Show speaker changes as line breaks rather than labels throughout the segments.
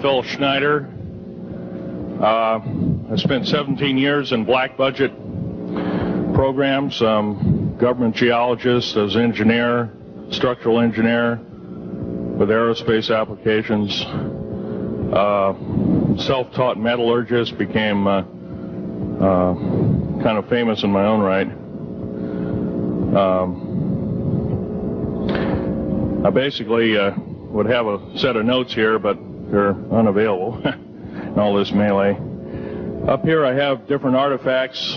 Phil Schneider. I spent 17 years in black budget programs, government geologist as engineer, structural engineer with aerospace applications, self-taught metallurgist, became kind of famous in my own right. I basically would have a set of notes here, but they're unavailable in all this melee. Up here I have different artifacts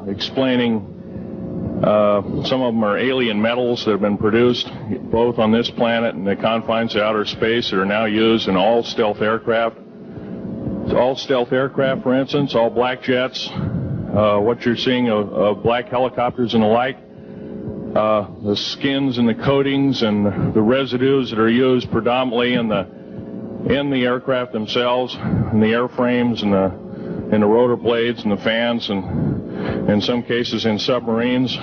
explaining some of them are alien metals that have been produced both on this planet and the confines of outer space that are now used in all stealth aircraft. All stealth aircraft, for instance, all black jets, what you're seeing of black helicopters and the like. The skins and the coatings and the residues that are used predominantly in the aircraft themselves, in the airframes and the rotor blades and the fans, and in some cases in submarines,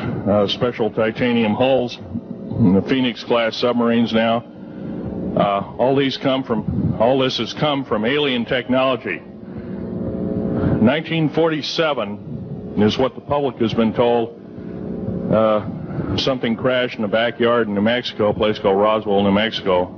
special titanium hulls in the Phoenix class submarines now. All this has come from alien technology. 1947 is what the public has been told. Something crashed in the backyard in New Mexico, a place called Roswell, New Mexico.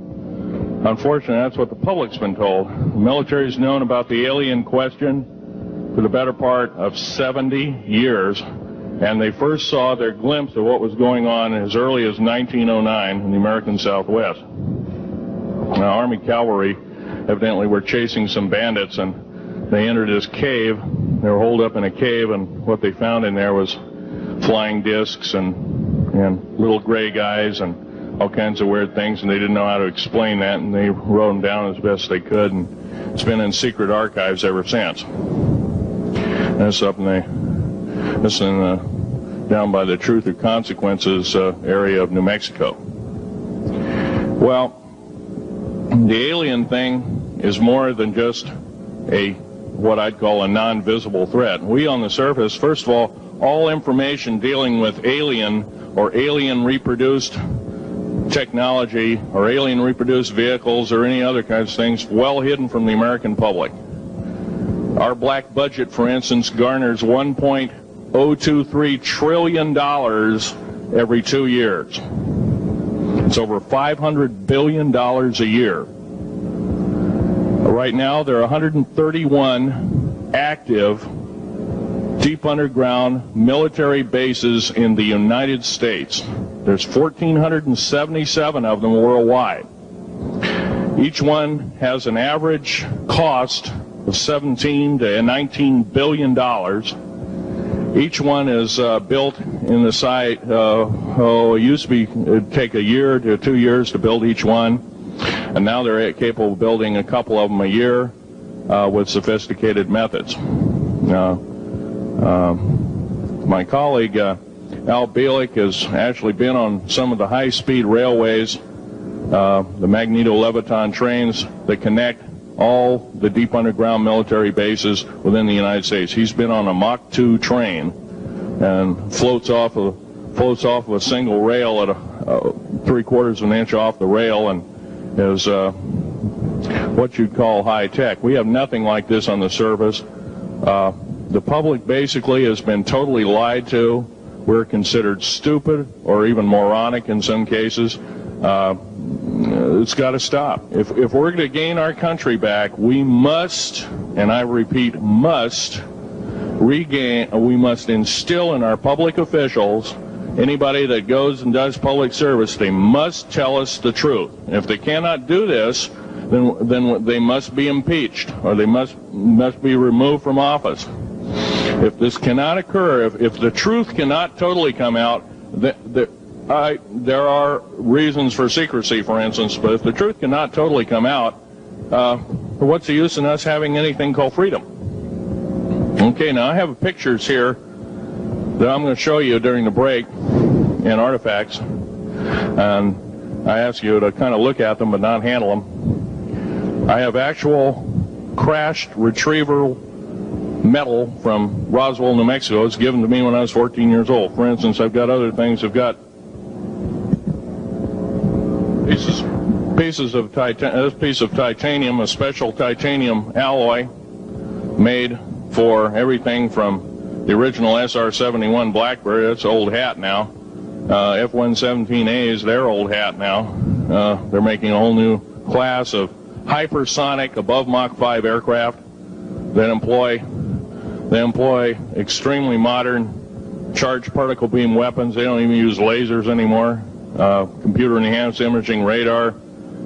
Unfortunately, that's what the public's been told. The military's known about the alien question for the better part of 70 years, and they first saw their glimpse of what was going on as early as 1909 in the American Southwest. Now, Army cavalry evidently were chasing some bandits, and they entered this cave. They were holed up in a cave, and what they found in there was flying discs and little gray guys and all kinds of weird things, and they didn't know how to explain that, and they wrote them down as best they could, and it's been in secret archives ever since. That's up down by the Truth or Consequences area of New Mexico. Well, the alien thing is more than just what I'd call a non-visible threat. We on the surface, first of all information dealing with alien or alien reproduced technology or alien reproduced vehicles or any other kinds of things well hidden from the American public. Our black budget, for instance, garners $1.023 trillion every 2 years. It's over $500 billion a year. Right now, there are 131 active deep underground military bases in the United States. There's 1,477 of them worldwide. Each one has an average cost of $17 to $19 billion. Each one is built in the site. It used to be it'd take a year to 2 years to build each one, and now they're capable of building a couple of them a year with sophisticated methods. My colleague Al Bielik has actually been on some of the high-speed railways, the magneto-leviton trains that connect all the deep underground military bases within the United States. He's been on a Mach 2 train and floats off of a single rail at 3/4 of an inch off the rail, and is what you'd call high-tech. We have nothing like this on the surface. The public basically has been totally lied to. We're considered stupid or even moronic in some cases. It's got to stop. If we're going to gain our country back, we must, and I repeat, must instill in our public officials, anybody that goes and does public service, they must tell us the truth. And if they cannot do this, then they must be impeached, or they must be removed from office. If this cannot occur, if the truth cannot totally come out, there are reasons for secrecy, for instance, but if the truth cannot totally come out, what's the use in us having anything called freedom? Okay, now I have pictures here that I'm going to show you during the break in artifacts, and I ask you to kind of look at them but not handle them. I have actual crashed retrieval metal from Roswell, New Mexico. It's given to me when I was 14 years old. For instance, I've got other things. I've got This piece of titanium, a special titanium alloy made for everything from the original SR-71 Blackberry, that's old hat now, F-117As, they're old hat now. They're making a whole new class of hypersonic above Mach 5 aircraft that employ extremely modern charged particle beam weapons. They don't even use lasers anymore. Computer-enhanced imaging radar,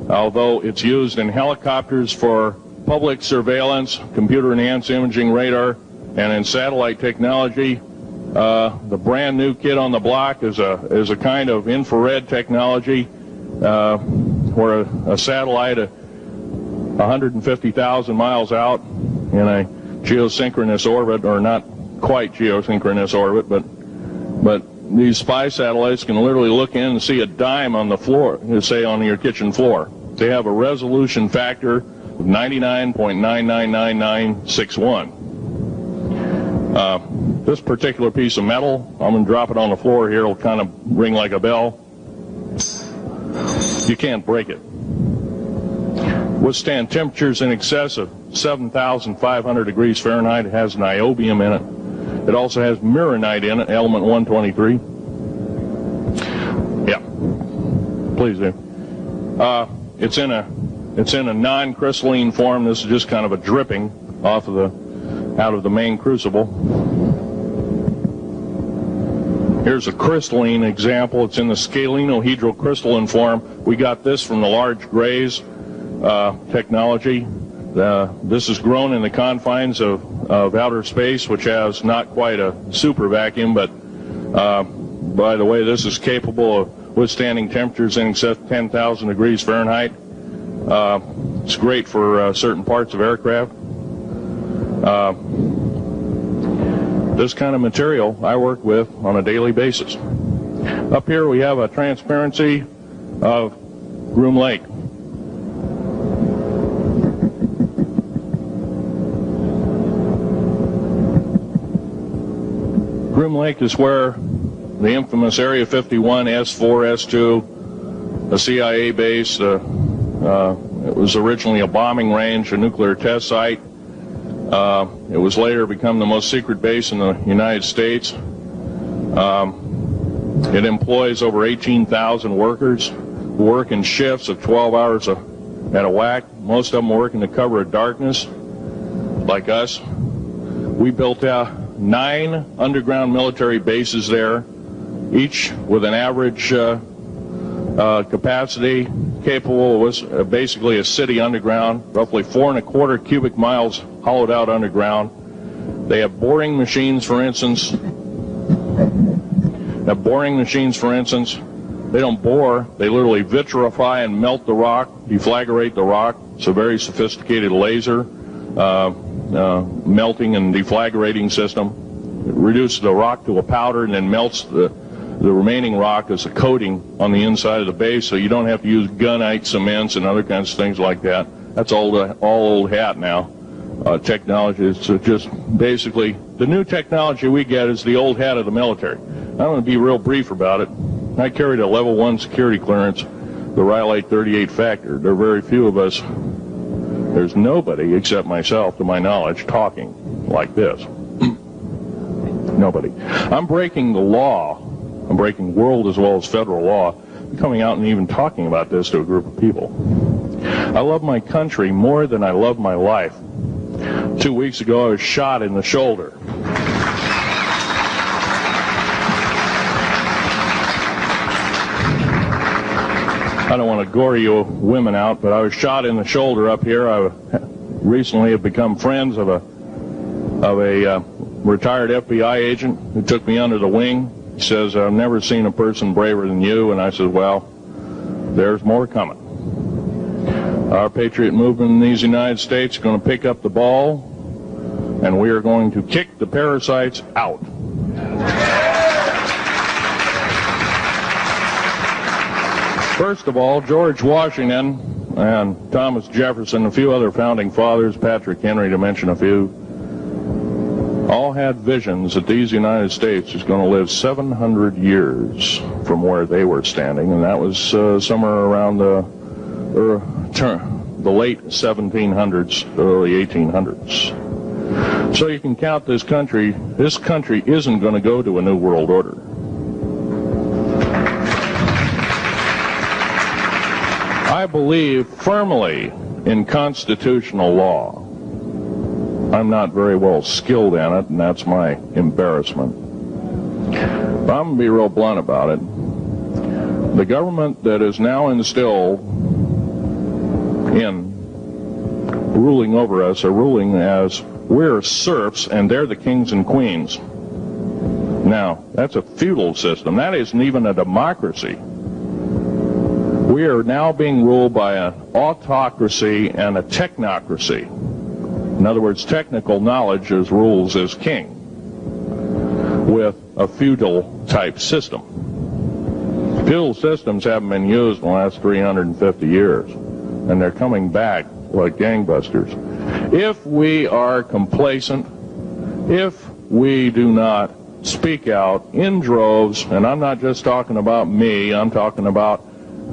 although it's used in helicopters for public surveillance, computer-enhanced imaging radar, and in satellite technology. The brand new kid on the block is a kind of infrared technology where a satellite 150,000 miles out in a geosynchronous orbit, or not quite geosynchronous orbit, but these spy satellites can literally look in and see a dime on the floor, say on your kitchen floor. They have a resolution factor of 99.999961. This particular piece of metal, I'm going to drop it on the floor here, it'll kind of ring like a bell. You can't break it. Withstand temperatures in excess of 7,500 degrees Fahrenheit. It has niobium in it. It also has mironite in it, element 123. Yeah, please do. It's in a non-crystalline form. This is just kind of a dripping out of the main crucible. Here's a crystalline example. It's in the scalenohedral crystalline form. We got this from the large grays technology. This is grown in the confines of outer space, which has not quite a super vacuum, but by the way, this is capable of withstanding temperatures in excess of 10,000 degrees Fahrenheit. It's great for certain parts of aircraft. This kind of material I work with on a daily basis. Up here we have a transparency of Groom Lake. Groom Lake is where the infamous Area 51, S4, S2, a CIA base, it was originally a bombing range, a nuclear test site. It was later become the most secret base in the United States. It employs over 18,000 workers who work in shifts of 12 hours at a whack. Most of them work in the cover of darkness, like us. We built 9 underground military bases there, each with an average capacity capable of basically a city underground, roughly 4¼ cubic miles hollowed out underground. They have boring machines, for instance. They don't bore, they literally vitrify and melt the rock, deflagrate the rock. It's a very sophisticated laser melting and deflagrating system. It reduces the rock to a powder and then melts the remaining rock as a coating on the inside of the base, so you don't have to use gunite cements and other kinds of things like that. That's all old hat now. Technology is just basically the new technology we get is the old hat of the military. I'm going to be real brief about it. I carried a level 1 security clearance, the Rylate 38 factor. There are very few of us. There's nobody except myself, to my knowledge, talking like this. Nobody. I'm breaking the law. I'm breaking world as well as federal law, coming out and even talking about this to a group of people. I love my country more than I love my life. 2 weeks ago, I was shot in the shoulder. I don't want to gore you women out, but I was shot in the shoulder up here. I recently have become friends of a retired FBI agent who took me under the wing. He says, I've never seen a person braver than you. And I said, well, there's more coming. Our patriot movement in these United States is going to pick up the ball, and we are going to kick the parasites out. First of all, George Washington and Thomas Jefferson, a few other founding fathers, Patrick Henry to mention a few, all had visions that these United States is going to live 700 years from where they were standing, and that was somewhere around the the late 1700s, early 1800s. So you can count this country. This country isn't going to go to a new world order. I believe firmly in constitutional law. I'm not very well skilled in it, and that's my embarrassment. But I'm going to be real blunt about it. The government that is now instilled in ruling over us are ruling as we're serfs and they're the kings and queens. Now, that's a feudal system. That isn't even a democracy. We are now being ruled by an autocracy and a technocracy. In other words, technical knowledge as rules as king, with a feudal type system. Feudal systems haven't been used in the last 350 years, and they're coming back like gangbusters. If we are complacent, if we do not speak out in droves, and I'm not just talking about me, I'm talking about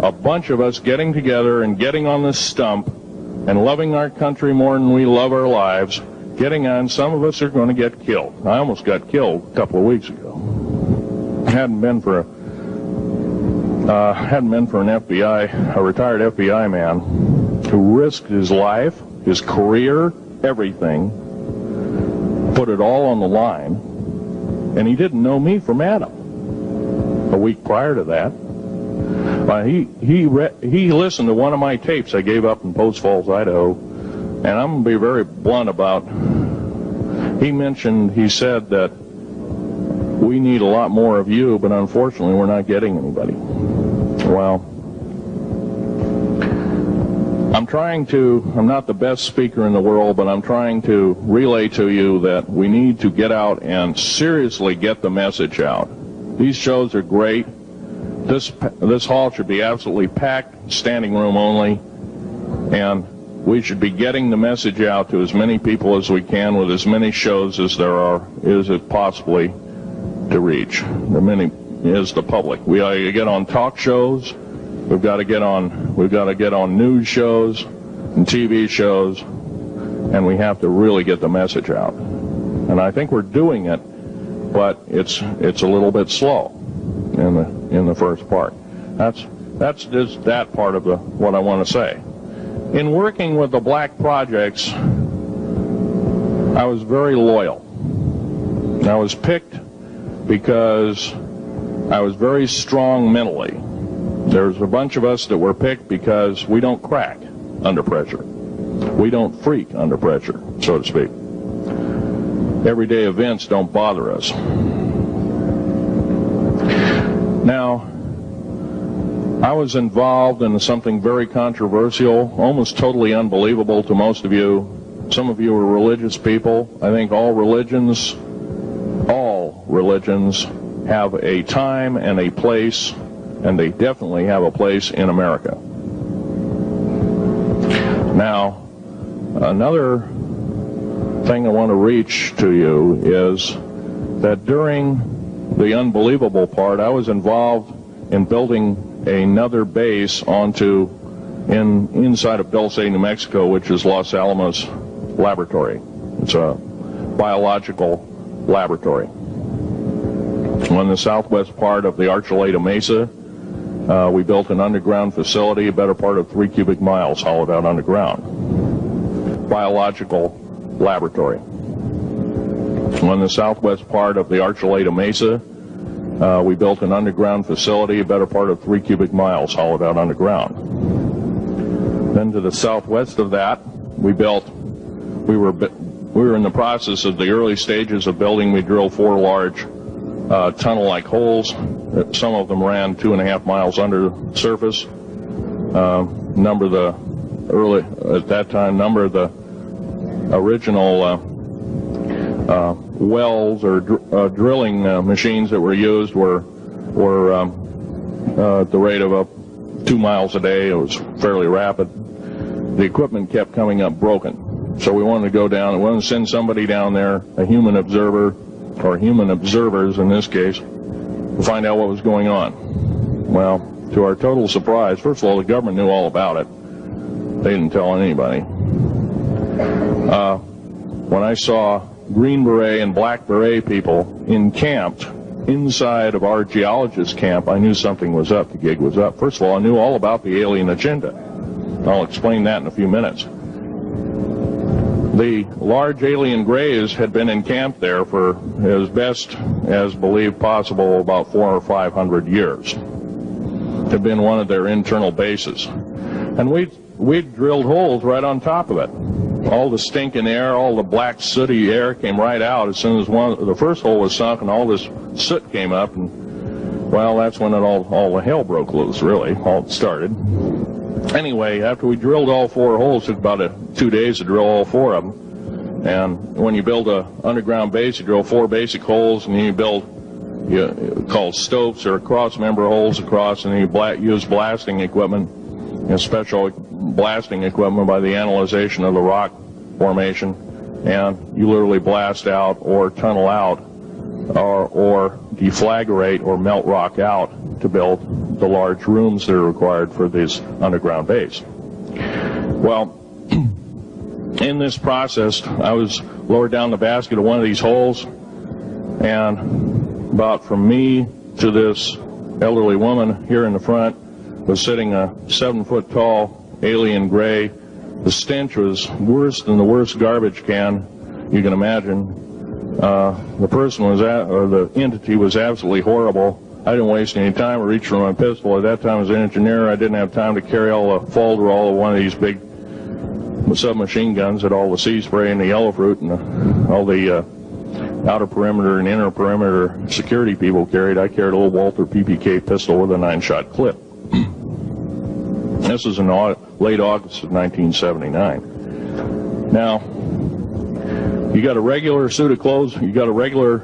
a bunch of us getting together and getting on this stump and loving our country more than we love our lives, getting on, some of us are going to get killed. I almost got killed a couple of weeks ago. Hadn't been for an FBI, a retired FBI man who risked his life, his career, everything, put it all on the line, and he didn't know me from Adam. A week prior to that, he listened to one of my tapes I gave up in Post Falls, Idaho, and I'm going to be very blunt about. He said that we need a lot more of you, but unfortunately we're not getting anybody. Well, I'm not the best speaker in the world, but I'm trying to relay to you that we need to get out and seriously get the message out. These shows are great. This hall should be absolutely packed, standing room only, and we should be getting the message out to as many people as we can with as many shows as is it possibly to reach. The many is the public. We ought to get on talk shows. We've got to get on news shows and TV shows, and we have to really get the message out. And I think we're doing it, but it's a little bit slow in the first part. That's just that part of what I want to say. In working with the black projects, I was very loyal. I was picked because I was very strong mentally. There's a bunch of us that were picked because we don't crack under pressure. We don't freak under pressure, so to speak. Everyday events don't bother us. Now, I was involved in something very controversial, almost totally unbelievable to most of you. Some of you are religious people. I think all religions have a time and a place, and they definitely have a place in America. Now, another thing I want to reach to you is that during the unbelievable part, I was involved in building another base inside of Dulce, New Mexico, which is Los Alamos Laboratory. It's a biological laboratory. On the southwest part of the Archuleta Mesa, we built an underground facility, a better part of 3 cubic miles hollowed out underground. Biological laboratory. On the southwest part of the Archuleta Mesa, we built an underground facility, a better part of 3 cubic miles hollowed out underground. Then to the southwest of that, we were in the process of the early stages of building. We drilled 4 large tunnel-like holes. Some of them ran 2.5 miles under the surface. Number of the original wells or drilling machines that were used were at the rate of 2 miles a day. It was fairly rapid. The equipment kept coming up broken. So we wanted to go down, we wanted to send somebody down there, a human observer, or human observers in this case, to find out what was going on. Well, to our total surprise, first of all, the government knew all about it. They didn't tell anybody. When I saw Green Beret and Black Beret people encamped inside of our geologist camp, I knew something was up. The gig was up. First of all, I knew all about the alien agenda. I'll explain that in a few minutes. The large alien grays had been encamped there for, as best as believed possible, about 400 or 500 years. Had been one of their internal bases. And we'd drilled holes right on top of it. All the stinking air, all the black sooty air came right out as soon as the first hole was sunk, and all this soot came up, and well, that's when all the hell broke loose, really. All started. Anyway, after we drilled all 4 holes, it took about 2 days to drill all 4 of them. And when you build an underground base, you drill 4 basic holes, and then you build called stopes or cross-member holes across, and then you use blasting equipment, special blasting equipment by the analyzation of the rock formation, and you literally blast out or tunnel out or deflagrate or melt rock out to build the large rooms that are required for this underground base. Well, in this process, I was lowered down the basket of one of these holes, and about from me to this elderly woman here in the front was sitting a 7-foot-tall alien gray. The stench was worse than the worst garbage can you can imagine. The person was or the entity was absolutely horrible. I didn't waste any time. I reached for my pistol. At that time, as an engineer, I didn't have time to carry all the folderol of one of these big submachine guns that all the sea spray and the yellow fruit and all the outer perimeter and inner perimeter security people carried. I carried a little Walther PPK pistol with a 9-shot clip. This was in late August of 1979. Now, you got a regular suit of clothes, you got a regular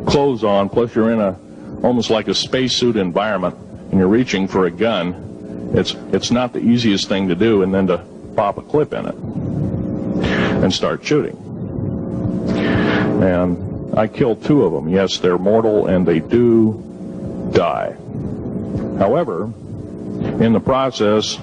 clothes on, plus you're in almost like a spacesuit environment, and you're reaching for a gun. It's not the easiest thing to do, and then to pop a clip in it and start shooting. And I killed 2 of them. Yes, they're mortal, and they do die. However, in the process,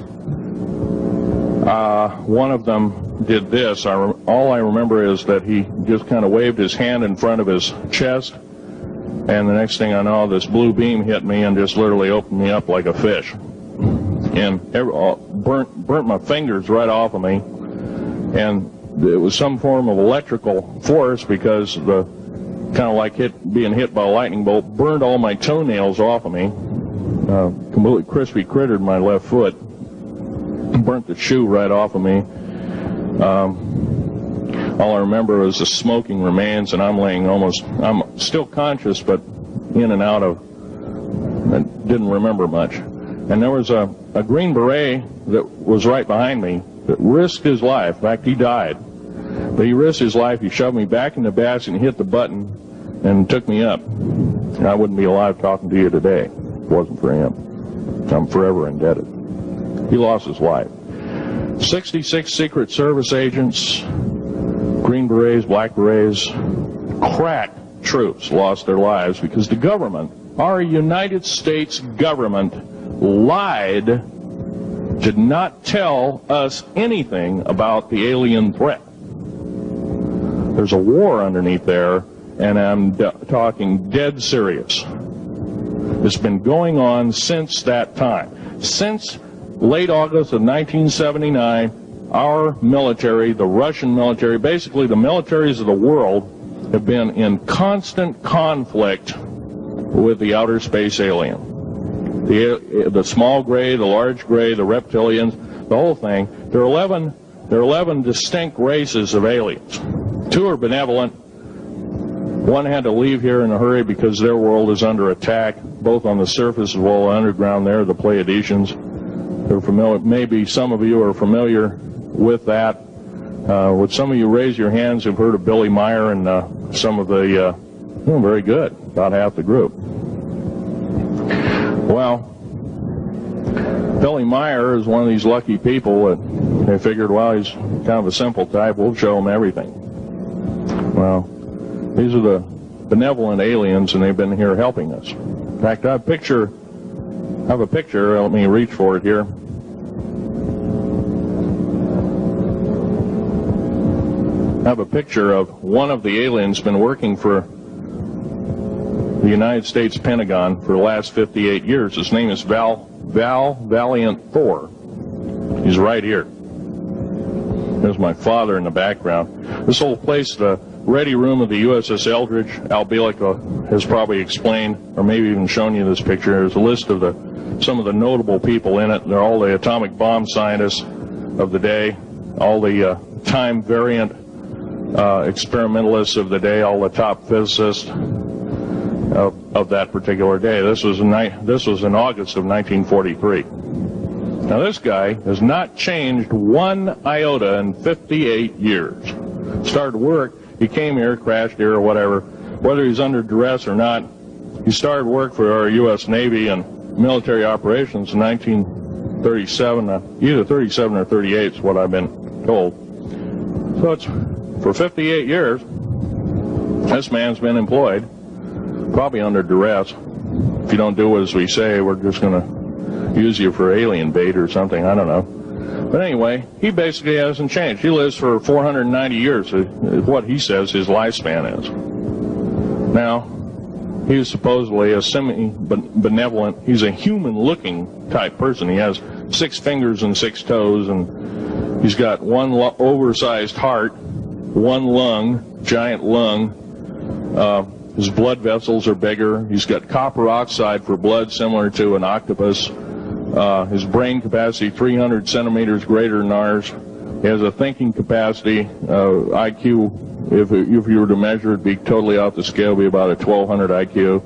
one of them did this. All I remember is that he just kind of waved his hand in front of his chest, and the next thing I know, this blue beam hit me and just literally opened me up like a fish, and burnt my fingers right off of me. And it was some form of electrical force, because the kind of like being hit by a lightning bolt burned all my toenails off of me. Completely crispy crittered my left foot, burnt the shoe right off of me. All I remember was the smoking remains, and I'm still conscious, but in and out of, I didn't remember much. And there was a Green Beret that was right behind me that risked his life. In fact, he died. But he risked his life. He shoved me back in the basket and hit the button and took me up. And I wouldn't be alive talking to you today if it wasn't for him. I'm forever indebted. He lost his life. 66 Secret Service agents, Green Berets, Black Berets, crack troops lost their lives because the government, our United States government, lied, did not tell us anything about the alien threat. There's a war underneath there, and I'm talking dead serious. It's been going on since that time. Since late August of 1979, our military, the Russian military, basically the militaries of the world, have been in constant conflict with the outer space alien. The small gray, the large gray, the reptilians, the whole thing. There are 11 distinct races of aliens. 2 are benevolent. 1 had to leave here in a hurry because their world is under attack, both on the surface as well as underground. There, the Pleiadians. They're familiar. Maybe some of you are familiar with that. Would some of you raise your hands who've heard of Billy Meyer and some of the, very good, about half the group. Well, Billy Meyer is one of these lucky people that they figured, well, he's kind of a simple type, we'll show him everything. Well, these are the benevolent aliens, and they've been here helping us. In fact, I have a picture, let me reach for it here. have a picture of one of the aliens been working for the United States Pentagon for the last 58 years. His name is Valiant Thor. He's right here. There's my father in the background. This whole place, the ready room of the USS Eldridge, Al Bielek has probably explained, or maybe even shown you this picture. There's a list of some of the notable people in it. They're all the atomic bomb scientists of the day, all the time variant experimentalists of the day, all the top physicists of that particular day. This was in August of 1943. Now this guy has not changed one iota in 58 years. Started work, he came here, crashed here or whatever, whether he's under duress or not. He started work for our U.S. Navy and military operations in 1937, either 37 or 38 is what I've been told. So it's for 58 years, this man's been employed, probably under duress. If you don't do as we say, we're just going to use you for alien bait or something, I don't know. But anyway, he basically hasn't changed. He lives for 490 years, is what he says his lifespan is. Now, he's supposedly a semi-benevolent, he's a human-looking type person. He has 6 fingers and 6 toes, and he's got one oversized heart, one lung, giant lung. His blood vessels are bigger. He's got copper oxide for blood, similar to an octopus. His brain capacity 300 centimeters greater than ours. He has a thinking capacity, IQ, if you were to measure it, be totally off the scale, be about a 1200 IQ.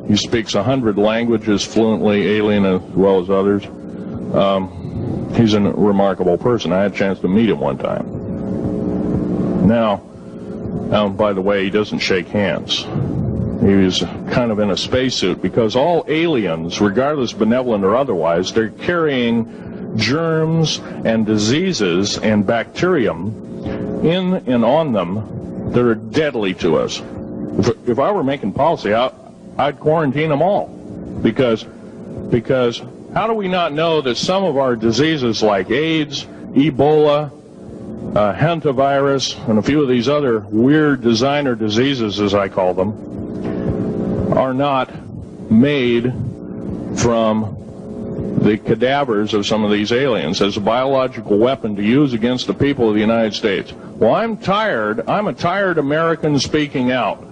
He speaks 100 languages fluently, alien as well as others. He's a remarkable person. I had a chance to meet him one time. Now, by the way, he doesn't shake hands. He was kind of in a spacesuit, because all aliens, regardless benevolent or otherwise, they're carrying germs and diseases and bacterium in and on them that are deadly to us. If I were making policy, I'd quarantine them all, because how do we not know that some of our diseases like AIDS, Ebola, hantavirus, and a few of these other weird designer diseases, as I call them, are not made from the cadavers of some of these aliens as a biological weapon to use against the people of the United States? Well, I'm a tired American speaking out.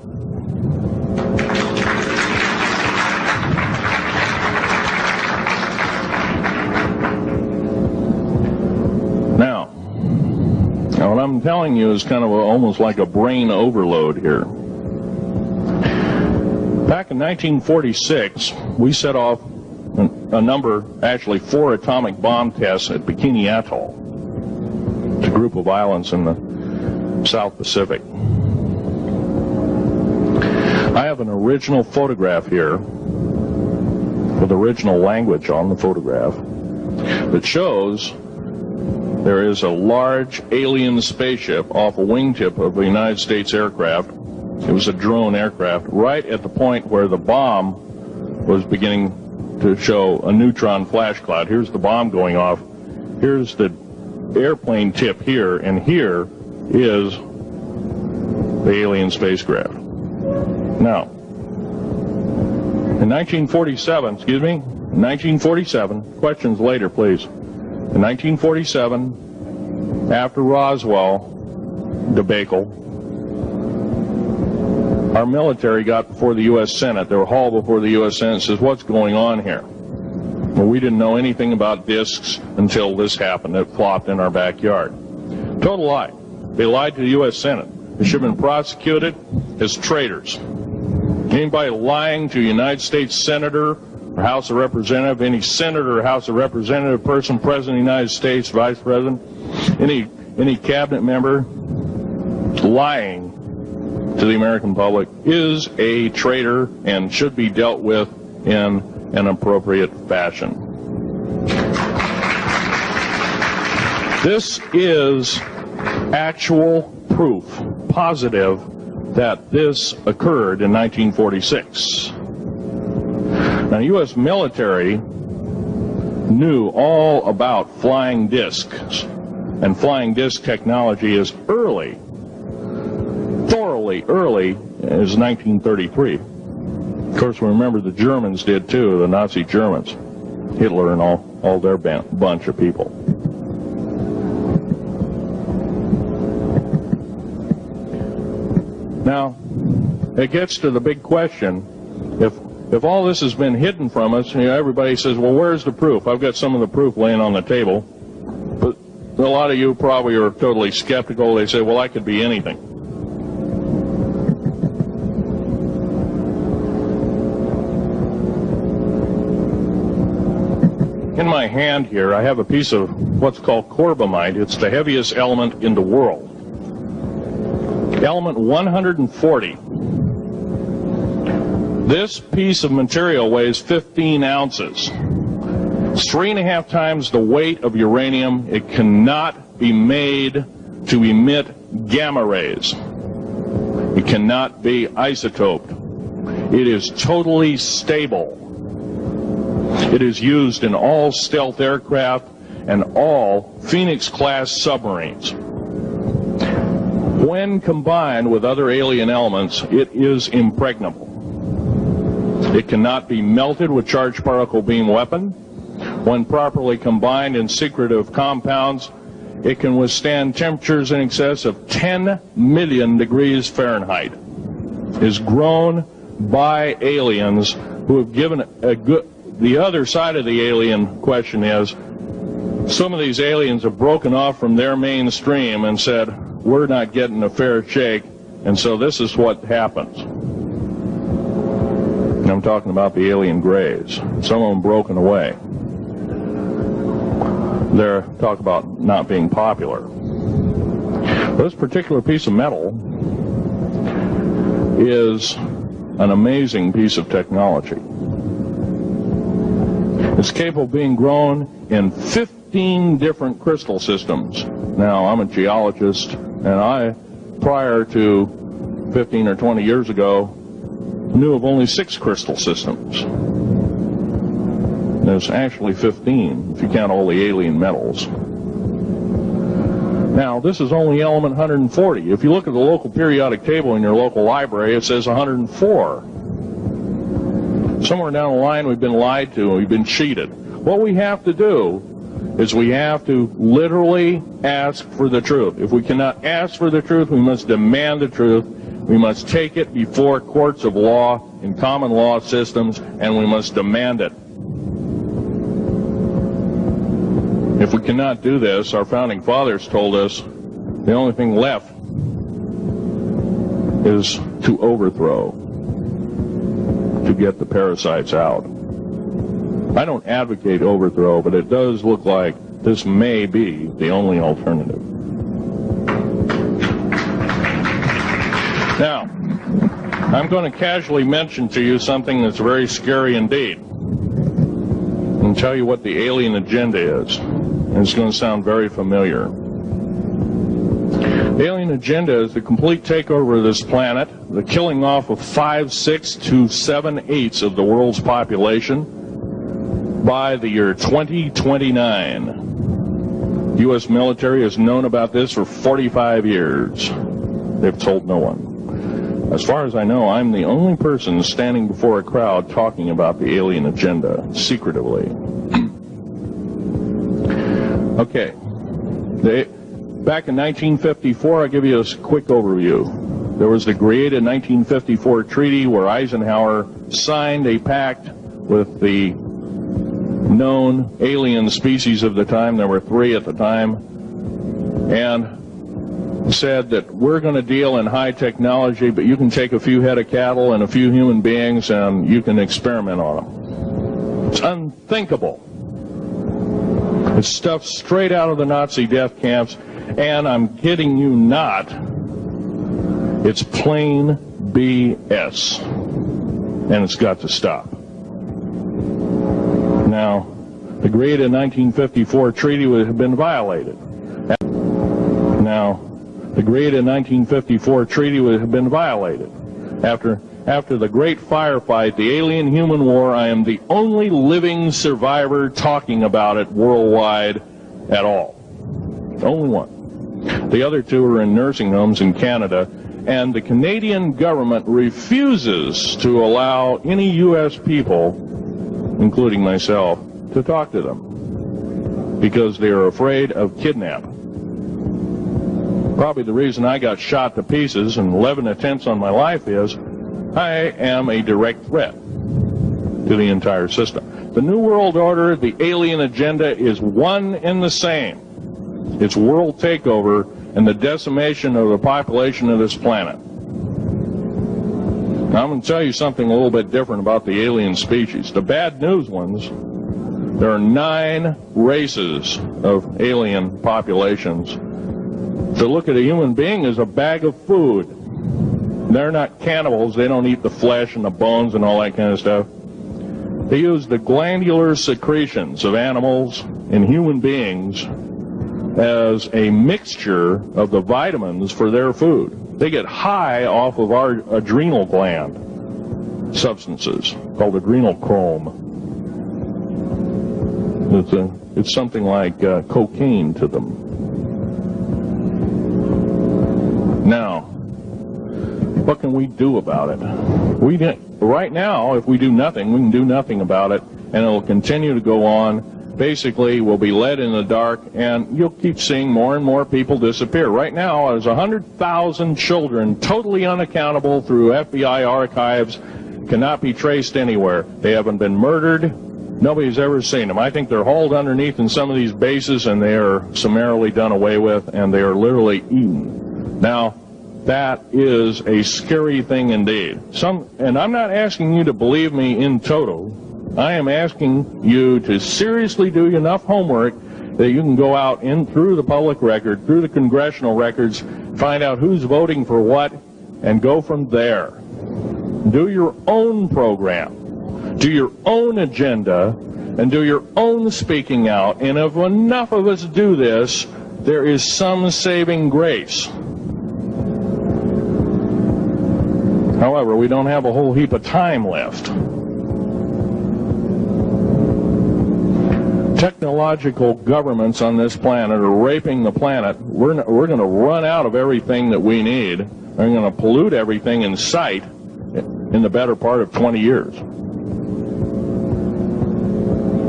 Now, what I'm telling you is kind of almost like a brain overload here. Back in 1946, we set off a number, actually 4 atomic bomb tests at Bikini Atoll. It's a group of islands in the South Pacific. I have an original photograph here with original language on the photograph that shows there is a large alien spaceship off a wingtip of a United States aircraft. It was a drone aircraft, right at the point where the bomb was beginning to show a neutron flash cloud. Here's the bomb going off. Here's the airplane tip here, and here is the alien spacecraft. Now, in 1947, questions later, please. In 1947, after Roswell debacle, our military got before the U.S. Senate. They were hauled before the U.S. Senate and says, what's going on here? Well, we didn't know anything about discs until this happened. It flopped in our backyard. Total lie. They lied to the U.S. Senate. They should have been prosecuted as traitors. Anybody lying to a United States Senator or House of Representative, any Senator or House of Representative person, President of the United States, Vice President, any cabinet member lying to the American public is a traitor and should be dealt with in an appropriate fashion. This is actual proof, positive, that this occurred in 1946. Now, the U.S. military knew all about flying discs. And flying disc technology is early, thoroughly early, as 1933. Of course, remember the Germans did too, the Nazi Germans, Hitler and all their bunch of people. Now, it gets to the big question. If all this has been hidden from us, everybody says, well, where's the proof? I've got some of the proof laying on the table. But a lot of you probably are totally skeptical. They say, well, I could be anything. In my hand here, I have a piece of what's called corbamite. It's the heaviest element in the world. Element 140. This piece of material weighs 15 ounces. It's 3.5 times the weight of uranium. It cannot be made to emit gamma rays. It cannot be isotoped. It is totally stable. It is used in all stealth aircraft and all Phoenix-class submarines. When combined with other alien elements, it is impregnable. It cannot be melted with charged particle beam weapon. When properly combined in secretive compounds, it can withstand temperatures in excess of 10 million degrees Fahrenheit. It is grown by aliens who have given a good... The other side of the alien question is, some of these aliens have broken off from their mainstream and said, we're not getting a fair shake, and so this is what happens. And I'm talking about the alien grays. Some of them broken away. They're talk about not being popular. This particular piece of metal is an amazing piece of technology. It's capable of being grown in 15 different crystal systems. Now, I'm a geologist, and I, prior to 15 or 20 years ago, knew of only 6 crystal systems. There's actually 15, if you count all the alien metals. Now, this is only element 140. If you look at the local periodic table in your local library, it says 104. Somewhere down the line, we've been lied to, and we've been cheated. What we have to do is we have to literally ask for the truth. If we cannot ask for the truth, we must demand the truth. We must take it before courts of law in common law systems, and we must demand it. If we cannot do this, our founding fathers told us the only thing left is to overthrow, to get the parasites out. I don't advocate overthrow, but it does look like this may be the only alternative. Now, I'm going to casually mention to you something that's very scary indeed, and tell you what the alien agenda is. And it's going to sound very familiar. The alien agenda is the complete takeover of this planet, the killing off of 5/6 to 7/8 of the world's population by the year 2029. The U.S. military has known about this for 45 years. They've told no one. As far as I know, I'm the only person standing before a crowd talking about the alien agenda secretively. Okay. Back in 1954, I'll give you a quick overview. There was the created 1954 treaty where Eisenhower signed a pact with the known alien species of the time. There were 3 at the time. And said that we're going to deal in high technology, but you can take a few head of cattle and a few human beings and you can experiment on them. It's unthinkable. It's stuff straight out of the Nazi death camps, and I'm kidding you not, it's plain BS, and it's got to stop. Now, the created 1954 treaty would have been violated. Now, the created 1954 treaty would have been violated. After the great firefight, the alien-human war, I am the only living survivor talking about it worldwide at all. Only one. The other two are in nursing homes in Canada, and the Canadian government refuses to allow any U.S. people, including myself, to talk to them because they are afraid of kidnapping. Probably the reason I got shot to pieces and 11 attempts on my life is I am a direct threat to the entire system. The New World Order, the alien agenda is one and the same. It's world takeover and the decimation of the population of this planet. Now, I'm going to tell you something a little bit different about the alien species. The bad news ones, there are 9 races of alien populations. To look at a human being as a bag of food. They're not cannibals. They don't eat the flesh and the bones and all that kind of stuff. They use the glandular secretions of animals and human beings as a mixture of the vitamins for their food. They get high off of our adrenal gland substances called adrenochrome. It's something like cocaine to them. Now, what can we do about it? Right now, if we do nothing, we can do nothing about it, and it'll continue to go on. Basically, we'll be led in the dark, and you'll keep seeing more and more people disappear. Right now, there's 100,000 children totally unaccountable through FBI archives, cannot be traced anywhere. They haven't been murdered. Nobody's ever seen them. I think they're hauled underneath in some of these bases, and they are summarily done away with, and they are literally eaten. Now, that is a scary thing indeed. And I'm not asking you to believe me in toto. I am asking you to seriously do enough homework that you can go out through the public record, through the congressional records, find out who's voting for what, and go from there. Do your own program, do your own agenda, and do your own speaking out. And if enough of us do this, there is some saving grace. However, we don't have a whole heap of time left. Technological governments on this planet are raping the planet. We're going to run out of everything that we need. We're going to pollute everything in sight in the better part of 20 years.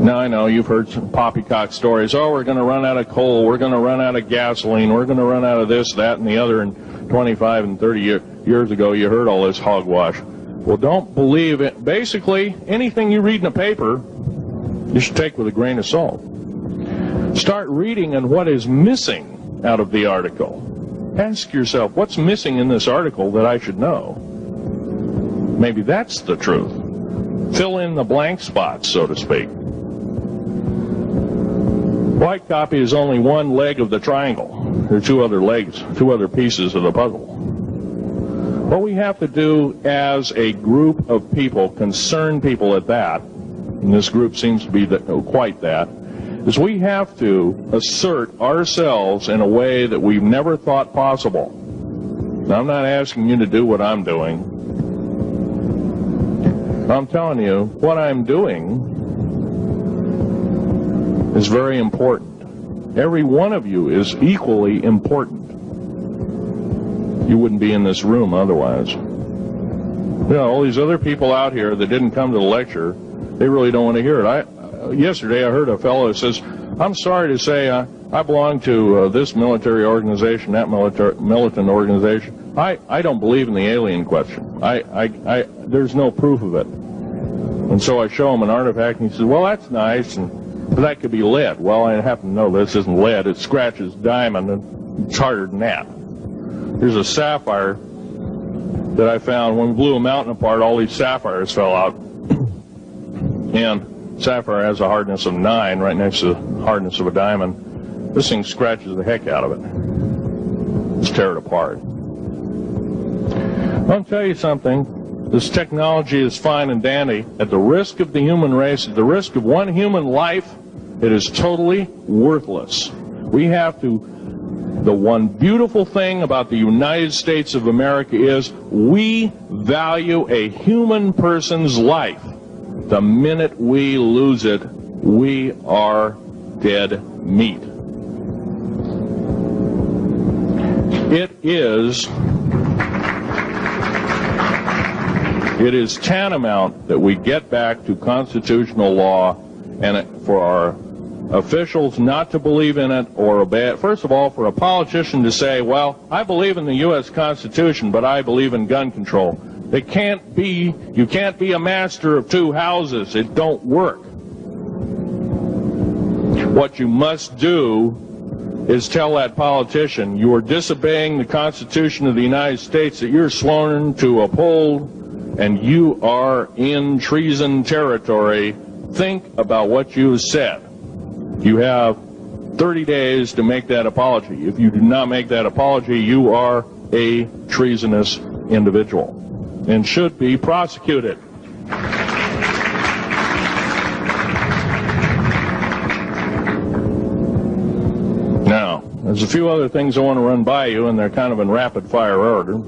Now, I know you've heard some poppycock stories. Oh, we're going to run out of coal. We're going to run out of gasoline. We're going to run out of this, that, and the other. And 25 and 30 years ago, you heard all this hogwash. Well, don't believe it. Basically, anything you read in a paper, you should take with a grain of salt. Start reading on what is missing out of the article. Ask yourself, what's missing in this article that I should know? Maybe that's the truth. Fill in the blank spots, so to speak. White copy is only one leg of the triangle. There are 2 other legs, 2 other pieces of the puzzle. What we have to do as a group of people, concerned people at that, and this group seems to be quite that, is we have to assert ourselves in a way that we've never thought possible. Now, I'm not asking you to do what I'm doing. I'm telling you, what I'm doing is very important. Every one of you is equally important. You wouldn't be in this room otherwise. You know, all these other people out here that didn't come to the lecture, they really don't want to hear it. Yesterday I heard a fellow that says, I'm sorry to say I belong to this military organization, that militant organization. I don't believe in the alien question. There's no proof of it. And so I show him an artifact, and he says, well, that's nice, but that could be lead. Well, I happen to know this isn't lead. It scratches diamond, and it's harder than that. Here's a sapphire that I found. When we blew a mountain apart, all these sapphires fell out. And sapphire has a hardness of 9 right next to the hardness of a diamond. This thing scratches the heck out of it. Let's tear it apart. I'll tell you something. This technology is fine and dandy. At the risk of the human race, at the risk of one human life, it is totally worthless. We have to... The one beautiful thing about the United States of America is we value a human person's life. The minute we lose it, we are dead meat. It is tantamount that we get back to constitutional law, and for our officials not to believe in it or obey it. First of all, for a politician to say, well, I believe in the U.S. Constitution, but I believe in gun control. You can't be a master of two houses. It don't work. What you must do is tell that politician you are disobeying the Constitution of the United States that you're sworn to uphold, and you are in treason territory. Think about what you have said. You have 30 days to make that apology. If you do not make that apology, you are a treasonous individual and should be prosecuted. Now, there's a few other things I want to run by you, and they're kind of in rapid-fire order.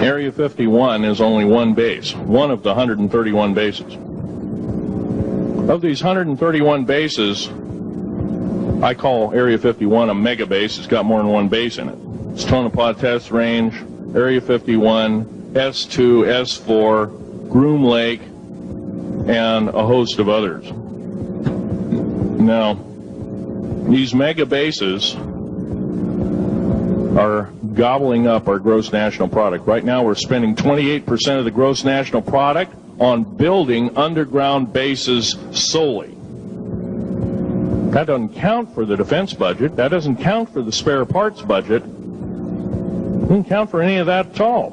Area 51 is only one base, one of the 131 bases. Of these 131 bases, I call Area 51 a mega base. It's got more than one base in it. It's Tonopah Test Range, Area 51, S2, S4, Groom Lake, and a host of others. Now, these mega bases are gobbling up our gross national product. Right now we're spending 28% of the gross national product on building underground bases solely. That doesn't count for the defense budget. That doesn't count for the spare parts budget. Doesn't count for any of that at all.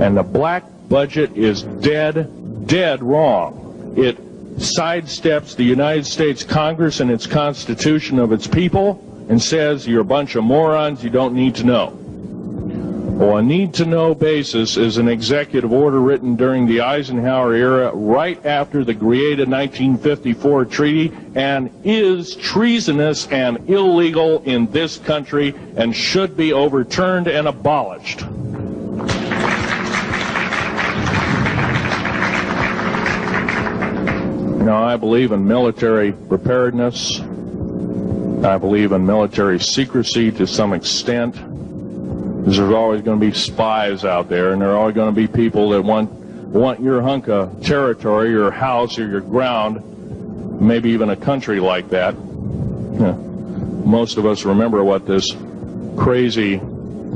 And the black budget is dead wrong. It sidesteps the United States Congress and its Constitution of its people and says you're a bunch of morons, you don't need to know. Well, a need-to-know basis is an executive order written during the Eisenhower era right after the Greada 1954 treaty, and is treasonous and illegal in this country and should be overturned and abolished. Now, I believe in military preparedness. I believe in military secrecy to some extent. Because there's always going to be spies out there, and there are always going to be people that want your hunk of territory, your house, or your ground, maybe even a country like that. Most of us remember what this crazy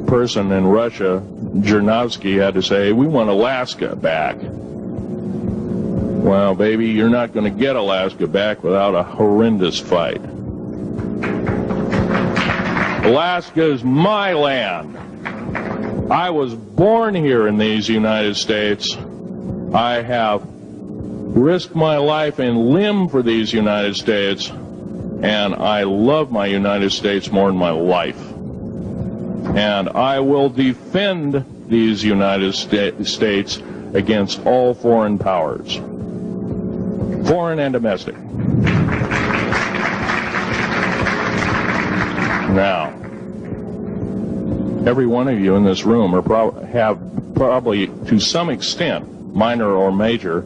person in Russia, Zhirinovsky, had to say. We want Alaska back. Well, baby, you're not going to get Alaska back without a horrendous fight. Alaska is my land. I was born here in these United States. I have risked my life and limb for these United States, and I love my United States more than my life. And I will defend these United States against all foreign powers, foreign and domestic. Now, every one of you in this room have probably, to some extent, minor or major,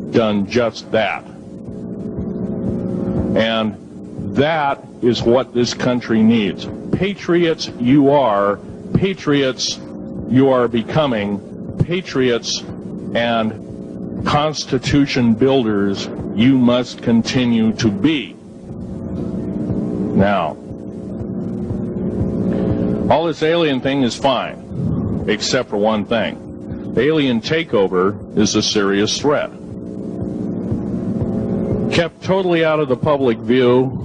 done just that. And that is what this country needs. Patriots you are, patriots you are becoming, patriots and Constitution builders you must continue to be. Now, all this alien thing is fine, except for one thing. The alien takeover is a serious threat. Kept totally out of the public view,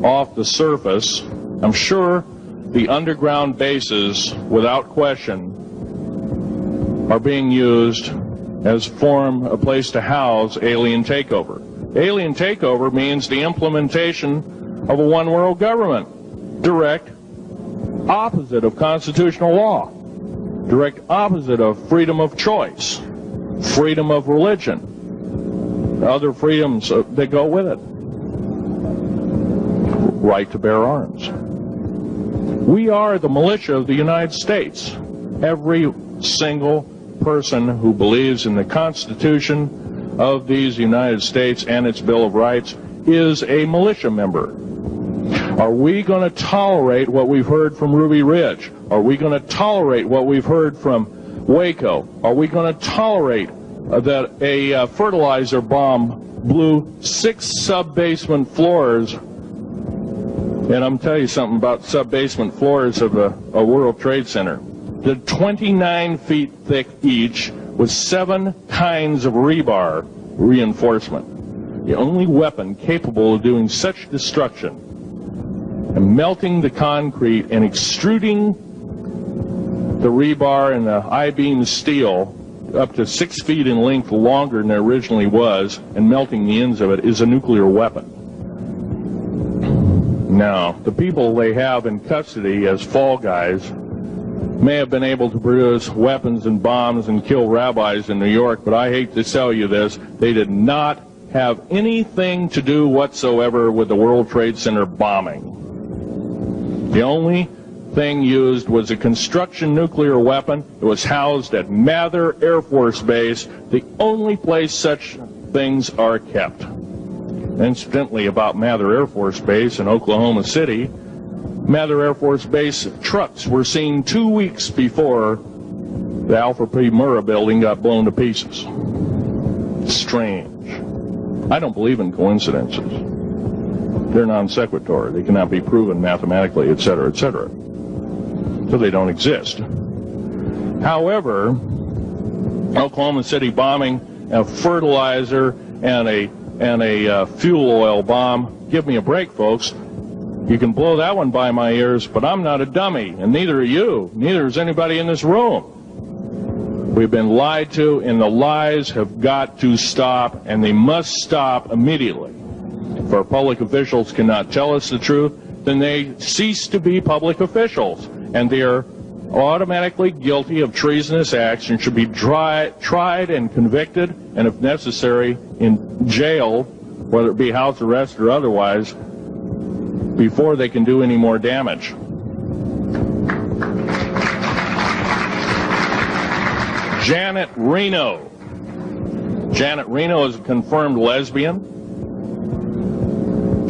off the surface, I'm sure the underground bases, without question, are being used as a place to house alien takeover. Alien takeover means the implementation of a one-world government. Direct opposite of constitutional law, direct opposite of freedom of choice, freedom of religion, other freedoms that go with it, right to bear arms. We are the militia of the United States. Every single person who believes in the Constitution of these United States and its Bill of Rights is a militia member. Are we going to tolerate what we've heard from Ruby Ridge? Are we going to tolerate what we've heard from Waco? Are we going to tolerate that a fertilizer bomb blew 6 sub-basement floors? And I'm telling you something about sub-basement floors of a World Trade Center. They're 29 feet thick each with 7 kinds of rebar reinforcement. The only weapon capable of doing such destruction and melting the concrete and extruding the rebar and the I-beam steel up to 6 feet in length longer than it originally was and melting the ends of it is a nuclear weapon. Now, the people they have in custody as fall guys may have been able to produce weapons and bombs and kill rabbis in New York, but I hate to tell you this, they did not have anything to do whatsoever with the World Trade Center bombing. The only thing used was a construction nuclear weapon. It was housed at Mather Air Force Base, the only place such things are kept. Incidentally, about Mather Air Force Base in Oklahoma City, Mather Air Force Base trucks were seen 2 weeks before the Alfred P. Murrah building got blown to pieces. Strange. I don't believe in coincidences. They're non sequitur. They cannot be proven mathematically, etc., etc. So they don't exist. However, Oklahoma City bombing, a fertilizer, and a fuel oil bomb, give me a break, folks. You can blow that one by my ears, but I'm not a dummy, and neither are you. Neither is anybody in this room. We've been lied to, and the lies have got to stop, and they must stop immediately. If our public officials cannot tell us the truth, then they cease to be public officials, and they are automatically guilty of treasonous acts and should be tried and convicted, and if necessary, in jail, whether it be house arrest or otherwise, before they can do any more damage. Janet Reno. Janet Reno is a confirmed lesbian.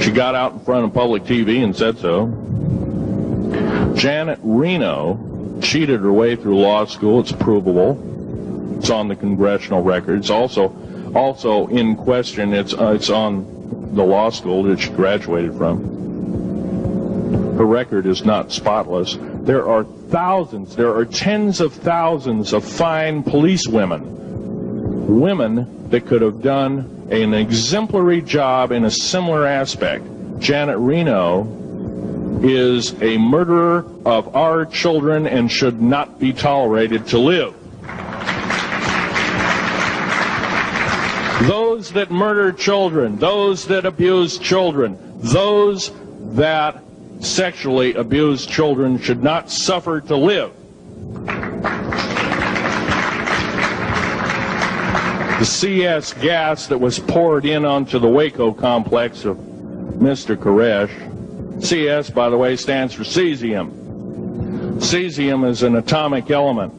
She got out in front of public TV and said so. Janet Reno cheated her way through law school. It's provable. It's on the congressional record. It's also in question. It's on the law school that she graduated from. Her record is not spotless. There are thousands, there are tens of thousands of fine police women that could have done an exemplary job in a similar aspect. Janet Reno is a murderer of our children and should not be tolerated to live. Those that murder children, those that abuse children, those that sexually abused children should not suffer to live. The CS gas that was poured in onto the Waco complex of Mr. Koresh, CS, by the way, stands for cesium. Cesium is an atomic element.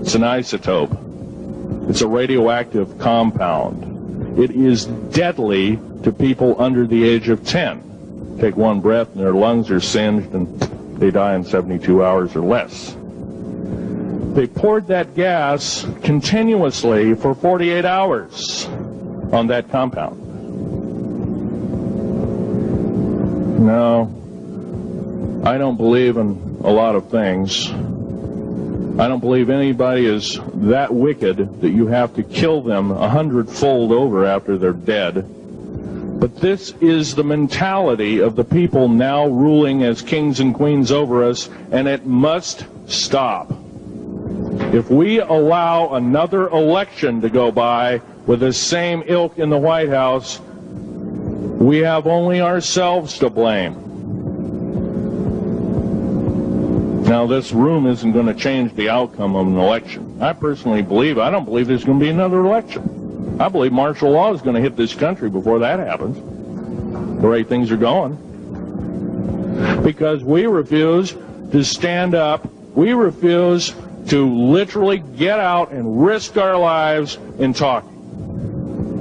It's an isotope. It's a radioactive compound. It is deadly to people under the age of 10. Take one breath and their lungs are singed and they die in 72 hours or less. They poured that gas continuously for 48 hours on that compound. No, I don't believe in a lot of things. I don't believe anybody is that wicked that you have to kill them 100-fold over after they're dead. But this is the mentality of the people now ruling as kings and queens over us, and it must stop. If we allow another election to go by with the same ilk in the White House, we have only ourselves to blame. Now, this room isn't going to change the outcome of an election. I personally believe, I don't believe there's going to be another election. I believe martial law is going to hit this country before that happens, the way things are going. Because we refuse to stand up, we refuse to literally get out and risk our lives in talking.